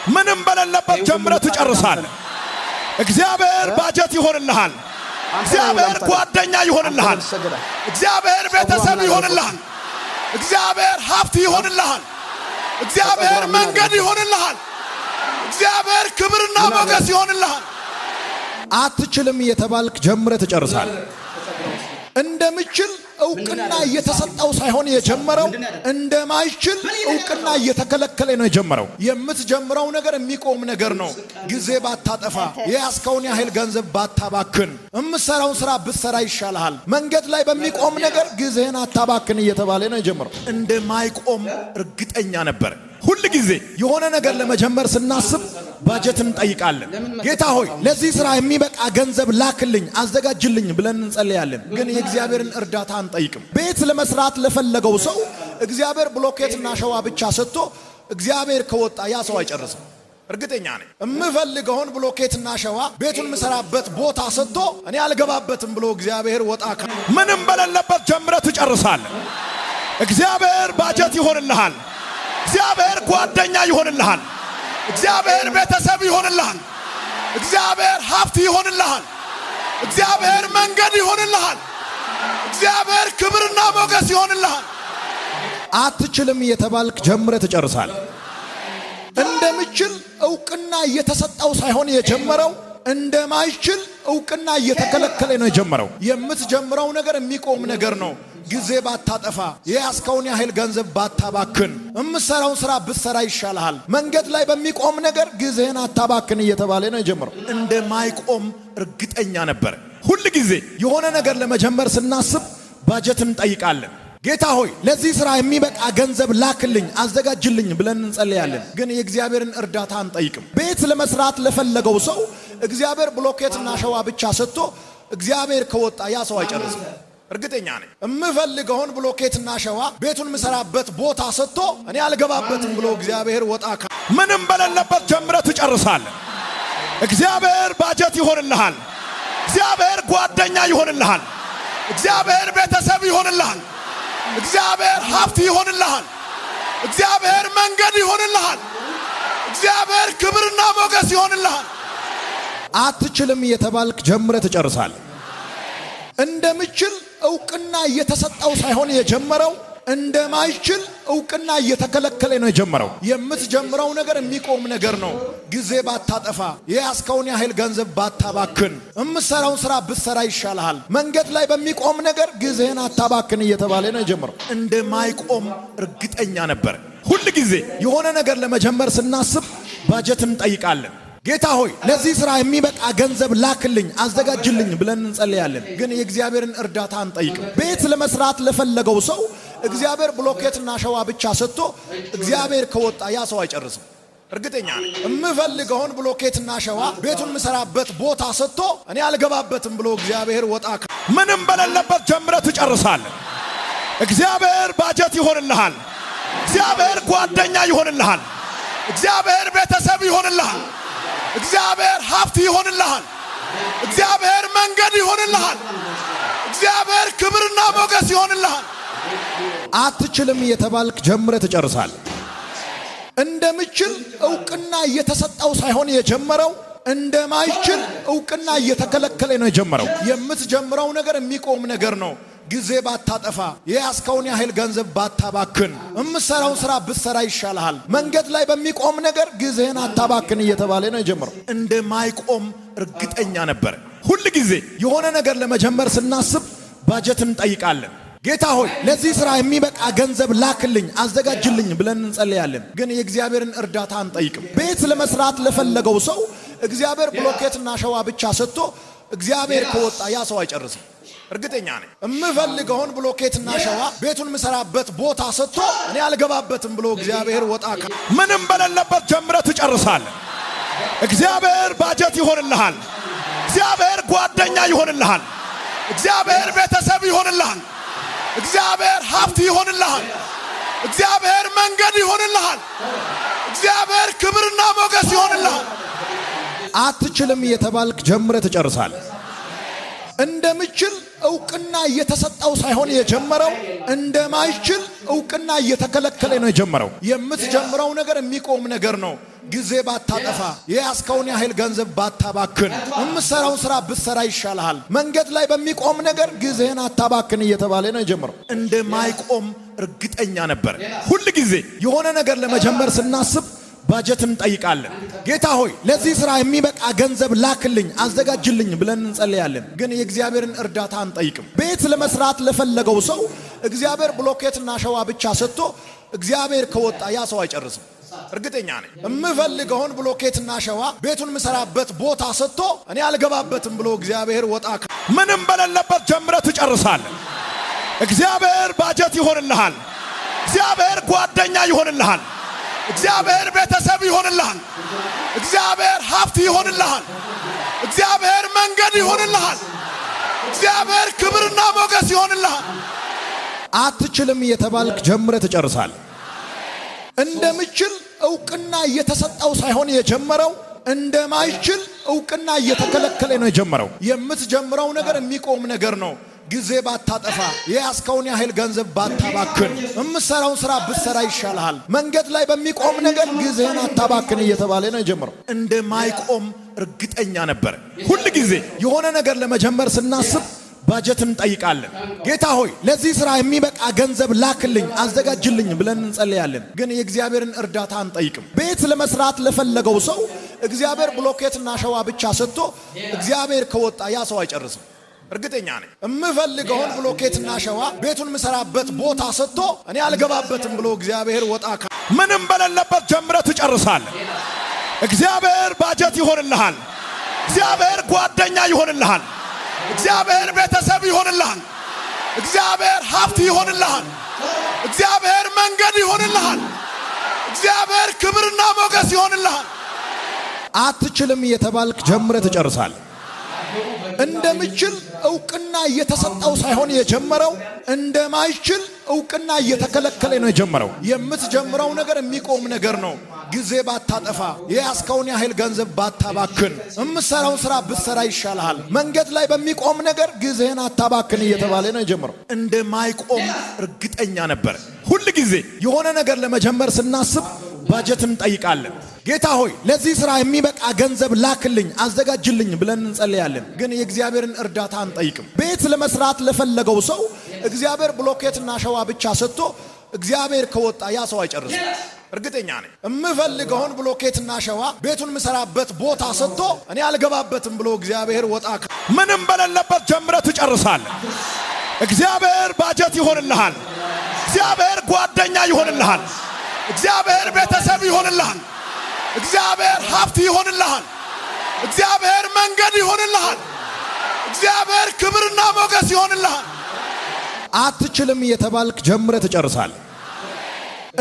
ምንም በሌለበት ጀምረህ ትጨርሳለህ። እግዚአብሔር ባጀት ይሆንልሃል። እግዚአብሔር ጓደኛ ይሆንልሃል። እግዚአብሔር ቤተሰብ ይሆንልሃል። እግዚአብሔር ሀብት ይሆንልሃል። እግዚአብሔር መንገድ ይሆንልሃል። እግዚአብሔር ክብርና ሞገስ ይሆንልሃል። አትችልም እየተባልክ ጀምረህ ትጨርሳለህ። እንደምችል ዕውቅና እየተሰጠው ሳይሆን የጀመረው እንደማይችል ዕውቅና እየተከለከለ ነው የጀመረው። የምትጀምረው ነገር የሚቆም ነገር ነው። ጊዜ ባታጠፋ፣ የያዝከውን ያህል ገንዘብ ባታባክን፣ የምትሰራውን ስራ ብትሰራ ይሻልሃል። መንገድ ላይ በሚቆም ነገር ጊዜህን አታባክን እየተባለ ነው የጀመረው። እንደማይቆም እርግጠኛ ነበር። ሁሉ ጊዜ የሆነ ነገር ለመጀመር ስናስብ ባጀት እንጠይቃለን። ጌታ ሆይ ለዚህ ስራ የሚበቃ ገንዘብ ላክልኝ፣ አዘጋጅልኝ ብለን እንጸልያለን። ግን የእግዚአብሔርን እርዳታ አንጠይቅም። ቤት ለመስራት ለፈለገው ሰው እግዚአብሔር ብሎኬትና ሸዋ ብቻ ሰጥቶ እግዚአብሔር ከወጣ ያ ሰው አይጨርስም። እርግጠኛ ነኝ። የምፈልገውን ብሎኬትና ሸዋ ቤቱን ምሰራበት ቦታ ሰጥቶ እኔ አልገባበትም ብሎ እግዚአብሔር ወጣ ምንም በሌለበት ጀምረህ ትጨርሳለህ። እግዚአብሔር ባጀት ይሆንልሃል። እግዚአብሔር ጓደኛ ይሆንልሃል። እግዚአብሔር ቤተሰብ ይሆንልሃል። እግዚአብሔር ሀብት ይሆንልሃል። እግዚአብሔር መንገድ ይሆንልሃል። እግዚአብሔር ክብርና ሞገስ ይሆንልሃል። አትችልም እየተባልክ ጀምረህ ትጨርሳለህ። እንደምችል ዕውቅና እየተሰጠው ሳይሆን የጀመረው እንደማይችል ዕውቅና እየተከለከለ ነው የጀመረው። የምትጀምረው ነገር የሚቆም ነገር ነው። ጊዜ ባታጠፋ፣ የያዝከውን ያህል ገንዘብ ባታባክን፣ የምትሰራውን ስራ ብትሰራ ይሻልሃል። መንገድ ላይ በሚቆም ነገር ጊዜህን አታባክን እየተባለ ነው የጀመረው። እንደማይቆም እርግጠኛ ነበር። ሁሉ ጊዜ የሆነ ነገር ለመጀመር ስናስብ ባጀት እንጠይቃለን። ጌታ ሆይ ለዚህ ስራ የሚበቃ ገንዘብ ላክልኝ፣ አዘጋጅልኝ ብለን እንጸልያለን። ግን የእግዚአብሔርን እርዳታ አንጠይቅም። ቤት ለመስራት ለፈለገው ሰው እግዚአብሔር ብሎኬትና ሸዋ ብቻ ሰጥቶ እግዚአብሔር ከወጣ ያ ሰው አይጨርስም። እርግጠኛ ነኝ። የምፈልገውን ብሎኬትና ሸዋ ቤቱን ምሰራበት ቦታ ሰጥቶ እኔ አልገባበትም ብሎ እግዚአብሔር ወጣ ምንም በሌለበት ጀምረህ ትጨርሳለህ። እግዚአብሔር ባጀት ይሆንልሃል። እግዚአብሔር ጓደኛ ይሆንልሃል። እግዚአብሔር ቤተሰብ ይሆንልሃል። እግዚአብሔር ሀብት ይሆንልሃል። እግዚአብሔር መንገድ ይሆንልሃል። እግዚአብሔር ክብርና ሞገስ ይሆንልሃል። አትችልም እየተባልክ ጀምረህ ትጨርሳለህ። እንደምችል ዕውቅና እየተሰጠው ሳይሆን የጀመረው እንደማይችል ዕውቅና እየተከለከለ ነው የጀመረው። የምትጀምረው ነገር የሚቆም ነገር ነው። ጊዜ ባታጠፋ፣ የያዝከውን ያህል ገንዘብ ባታባክን፣ የምትሰራውን ስራ ብትሰራ ይሻልሃል። መንገድ ላይ በሚቆም ነገር ጊዜህን አታባክን እየተባለ ነው የጀመረው። እንደማይቆም እርግጠኛ ነበር። ሁሉ ጊዜ የሆነ ነገር ለመጀመር ስናስብ ባጀት እንጠይቃለን። ጌታ ሆይ ለዚህ ስራ የሚበቃ ገንዘብ ላክልኝ፣ አዘጋጅልኝ ብለን እንጸልያለን። ግን የእግዚአብሔርን እርዳታ አንጠይቅም። ቤት ለመስራት ለፈለገው ሰው እግዚአብሔር ብሎኬትና ሸዋ ብቻ ሰጥቶ እግዚአብሔር ከወጣ ያ ሰው አይጨርስም። እርግጠኛ ነኝ። የምፈልገውን ብሎኬትና ሸዋ ቤቱን ምሰራበት ቦታ ሰጥቶ እኔ አልገባበትም ብሎ እግዚአብሔር ወጣ ምንም በሌለበት ጀምረህ ትጨርሳለህ። እግዚአብሔር ባጀት ይሆንልሃል። እግዚአብሔር ጓደኛ ይሆንልሃል። እግዚአብሔር ቤተሰብ ይሆንልሃል። እግዚአብሔር ሀብት ይሆንልሃል። እግዚአብሔር መንገድ ይሆንልሃል። እግዚአብሔር ክብርና ሞገስ ይሆንልሃል። አትችልም እየተባልክ ጀምረህ ትጨርሳለህ። እንደምችል ዕውቅና እየተሰጠው ሳይሆን የጀመረው እንደማይችል ዕውቅና እየተከለከለ ነው የጀመረው። የምትጀምረው ነገር የሚቆም ነገር ነው። ጊዜ ባታጠፋ፣ የያዝከውን ያህል ገንዘብ ባታባክን፣ የምትሰራውን ስራ ብትሰራ ይሻልሃል። መንገድ ላይ በሚቆም ነገር ጊዜህን አታባክን እየተባለ ነው የጀመረው። እንደማይቆም እርግጠኛ ነበር። ሁሉ ጊዜ የሆነ ነገር ለመጀመር ስናስብ ባጀት እንጠይቃለን። ጌታ ሆይ ለዚህ ስራ የሚበቃ ገንዘብ ላክልኝ፣ አዘጋጅልኝ ብለን እንጸልያለን። ግን የእግዚአብሔርን እርዳታ አንጠይቅም። ቤት ለመስራት ለፈለገው ሰው እግዚአብሔር ብሎኬትና ሸዋ ብቻ ሰጥቶ እግዚአብሔር ከወጣ ያ ሰው አይጨርስም። እርግጠኛ ነኝ። የምፈልገውን ብሎኬትና ሸዋ ቤቱን ምሰራበት ቦታ ሰጥቶ እኔ አልገባበትም ብሎ እግዚአብሔር ወጣ ምንም በሌለበት ጀምረህ ትጨርሳለህ። እግዚአብሔር ባጀት ይሆንልሃል። እግዚአብሔር ጓደኛ ይሆንልሃል። እግዚአብሔር ቤተሰብ ይሆንልሃል። እግዚአብሔር ሀብት ይሆንልሃል። እግዚአብሔር መንገድ ይሆንልሃል። እግዚአብሔር ክብርና ሞገስ ይሆንልሃል። አትችልም እየተባልክ ጀምረህ ትጨርሳለህ። እንደምችል ዕውቅና እየተሰጠው ሳይሆን የጀመረው እንደማይችል ዕውቅና እየተከለከለ ነው የጀመረው። የምትጀምረው ነገር የሚቆም ነገር ነው። ጊዜ ባታጠፋ የያዝከውን ያህል ገንዘብ ባታባክን የምትሰራውን ስራ ብትሰራ ይሻልሃል። መንገድ ላይ በሚቆም ነገር ጊዜህን አታባክን እየተባለ ነው የጀመረው። እንደማይቆም እርግጠኛ ነበር። ሁሉ ጊዜ የሆነ ነገር ለመጀመር ስናስብ ባጀት እንጠይቃለን። ጌታ ሆይ ለዚህ ስራ የሚበቃ ገንዘብ ላክልኝ አዘጋጅልኝ ብለን እንጸልያለን። ግን የእግዚአብሔርን እርዳታ አንጠይቅም። ቤት ለመስራት ለፈለገው ሰው እግዚአብሔር ብሎኬትና ሸዋ ብቻ ሰጥቶ እግዚአብሔር ከወጣ ያ ሰው አይጨርስም። እርግጠኛ ነኝ። የምፈልገውን ብሎኬትና ሸዋ ቤቱን ምሰራበት ቦታ ሰጥቶ እኔ አልገባበትም ብሎ እግዚአብሔር ወጣ ምንም በሌለበት ጀምረህ ትጨርሳለህ። እግዚአብሔር ባጀት ይሆንልሃል። እግዚአብሔር ጓደኛ ይሆንልሃል። እግዚአብሔር ቤተሰብ ይሆንልሃል። እግዚአብሔር ሀብት ይሆንልሃል። እግዚአብሔር መንገድ ይሆንልሃል። እግዚአብሔር ክብርና ሞገስ ይሆንልሃል። አትችልም እየተባልክ ጀምረህ ትጨርሳለህ። እንደምችል ዕውቅና እየተሰጠው ሳይሆን የጀመረው እንደማይችል ዕውቅና እየተከለከለ ነው የጀመረው። የምትጀምረው ነገር የሚቆም ነገር ነው። ጊዜ ባታጠፋ የያዝከውን ያህል ገንዘብ ባታባክን የምትሰራውን ስራ ብትሰራ ይሻልሃል። መንገድ ላይ በሚቆም ነገር ጊዜህን አታባክን እየተባለ ነው የጀመረው። እንደማይቆም እርግጠኛ ነበር። ሁሉ ጊዜ የሆነ ነገር ለመጀመር ስናስብ ባጀት እንጠይቃለን። ጌታ ሆይ ለዚህ ስራ የሚበቃ ገንዘብ ላክልኝ አዘጋጅልኝ ብለን እንጸልያለን። ግን የእግዚአብሔርን እርዳታ አንጠይቅም። ቤት ለመስራት ለፈለገው ሰው እግዚአብሔር ብሎኬትና ሸዋ ብቻ ሰጥቶ እግዚአብሔር ከወጣ ያ ሰው አይጨርስም። እርግጠኛ ነኝ። የምፈልገውን ብሎኬትና ሸዋ ቤቱን ምሰራበት ቦታ ሰጥቶ እኔ አልገባበትም ብሎ እግዚአብሔር ወጣ ምንም በሌለበት ጀምረህ ትጨርሳለህ። እግዚአብሔር ባጀት ይሆንልሃል። እግዚአብሔር ጓደኛ ይሆንልሃል። እግዚአብሔር ቤተሰብ ይሆንልሃል። እግዚአብሔር ሀብት ይሆንልሃል። እግዚአብሔር መንገድ ይሆንልሃል። እግዚአብሔር ክብርና ሞገስ ይሆንልሃል። አትችልም እየተባልክ ጀምረህ ትጨርሳለህ። እንደምችል ዕውቅና እየተሰጠው ሳይሆን የጀመረው እንደማይችል ዕውቅና እየተከለከለ ነው የጀመረው። የምትጀምረው ነገር የሚቆም ነገር ነው። ጊዜ ባታጠፋ የያዝከውን ያህል ገንዘብ ባታባክን የምትሰራውን ስራ ብትሰራ ይሻልሃል። መንገድ ላይ በሚቆም ነገር ጊዜህን አታባክን እየተባለ ነው የጀመረው። እንደማይቆም እርግጠኛ ነበር። ሁሉ ጊዜ የሆነ ነገር ለመጀመር ስናስብ ባጀት እንጠይቃለን። ጌታ ሆይ ለዚህ ስራ የሚበቃ ገንዘብ ላክልኝ አዘጋጅልኝ ብለን እንጸልያለን። ግን የእግዚአብሔርን እርዳታ አንጠይቅም። ቤት ለመስራት ለፈለገው ሰው እግዚአብሔር ብሎኬትና ሸዋ ብቻ ሰጥቶ እግዚአብሔር ከወጣ ያ ሰው አይጨርስም። እርግጠኛ ነኝ። የምፈልገውን ብሎኬትና ሸዋ ቤቱን ምሰራበት ቦታ ሰጥቶ እኔ አልገባበትም ብሎ እግዚአብሔር ወጣ ምንም በሌለበት ጀምረህ ትጨርሳለህ። እግዚአብሔር ባጀት ይሆንልሃል። እግዚአብሔር ጓደኛ ይሆንልሃል። እግዚአብሔር ቤተሰብ ይሆንልሃል። እግዚአብሔር ሀብት ይሆንልሃል። እግዚአብሔር መንገድ ይሆንልሃል። እግዚአብሔር ክብርና ሞገስ ይሆንልሃል። አትችልም እየተባልክ ጀምረህ ትጨርሳለህ።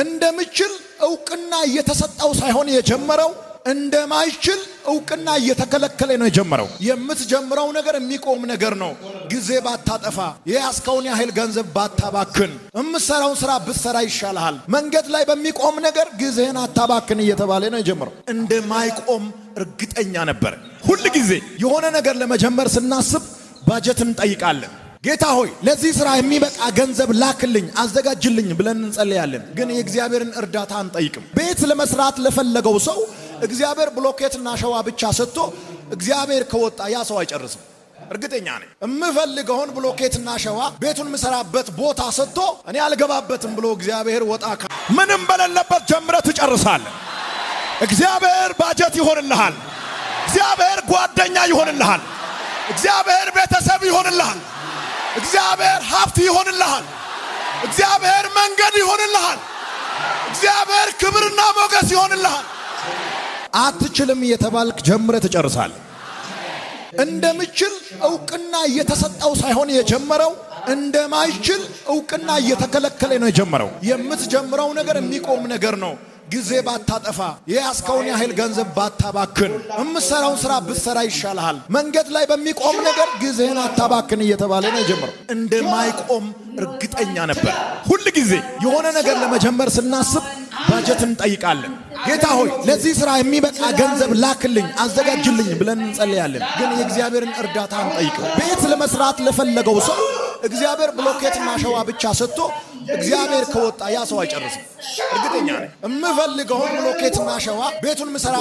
እንደምችል ዕውቅና እየተሰጠው ሳይሆን የጀመረው እንደማይችል ዕውቅና እየተከለከለ ነው የጀመረው። የምትጀምረው ነገር የሚቆም ነገር ነው። ጊዜ ባታጠፋ የያዝከውን ያህል ገንዘብ ባታባክን የምትሰራውን ስራ ብትሰራ ይሻልሃል። መንገድ ላይ በሚቆም ነገር ጊዜህን አታባክን እየተባለ ነው የጀመረው። እንደማይቆም እርግጠኛ ነበር። ሁሉ ጊዜ የሆነ ነገር ለመጀመር ስናስብ ባጀት እንጠይቃለን። ጌታ ሆይ ለዚህ ስራ የሚበቃ ገንዘብ ላክልኝ አዘጋጅልኝ ብለን እንጸልያለን። ግን የእግዚአብሔርን እርዳታ አንጠይቅም። ቤት ለመስራት ለፈለገው ሰው እግዚአብሔር ብሎኬትና ሸዋ ብቻ ሰጥቶ እግዚአብሔር ከወጣ ያ ሰው አይጨርስም። እርግጠኛ ነኝ። የምፈልገውን ብሎኬትና ሸዋ ቤቱን ምሰራበት ቦታ ሰጥቶ እኔ አልገባበትም ብሎ እግዚአብሔር ወጣ ምንም በሌለበት ጀምረህ ትጨርሳለህ። እግዚአብሔር ባጀት ይሆንልሃል። እግዚአብሔር ጓደኛ ይሆንልሃል። እግዚአብሔር ቤተሰብ ይሆንልሃል። እግዚአብሔር ሀብት ይሆንልሃል። እግዚአብሔር መንገድ ይሆንልሃል። እግዚአብሔር ክብርና ሞገስ ይሆንልሃል። አትችልም እየተባልክ ጀምረህ ትጨርሳለህ። እንደምችል ዕውቅና እየተሰጠው ሳይሆን የጀመረው እንደማይችል ዕውቅና እየተከለከለ ነው የጀመረው። የምትጀምረው ነገር የሚቆም ነገር ነው። ጊዜ ባታጠፋ የያዝከውን ያህል ገንዘብ ባታባክን የምትሰራውን ስራ ብትሰራ ይሻልሃል። መንገድ ላይ በሚቆም ነገር ጊዜህን አታባክን እየተባለ ነው የጀመረው። እንደማይቆም እርግጠኛ ነበር። ሁሉ ጊዜ የሆነ ነገር ለመጀመር ስናስብ ባጀት እንጠይቃለን። ጌታ ሆይ ለዚህ ስራ የሚበቃ ገንዘብ ላክልኝ አዘጋጅልኝ ብለን እንጸልያለን። ግን የእግዚአብሔርን እርዳታ አንጠይቅም። ቤት ለመስራት ለፈለገው ሰው እግዚአብሔር ብሎኬትና አሸዋ ብቻ ሰጥቶ እግዚአብሔር ከወጣ ያ ሰው አይጨርስም። እርግጠኛ ነኝ። የምፈልገውን ብሎኬትና አሸዋ ቤቱን ምሰራ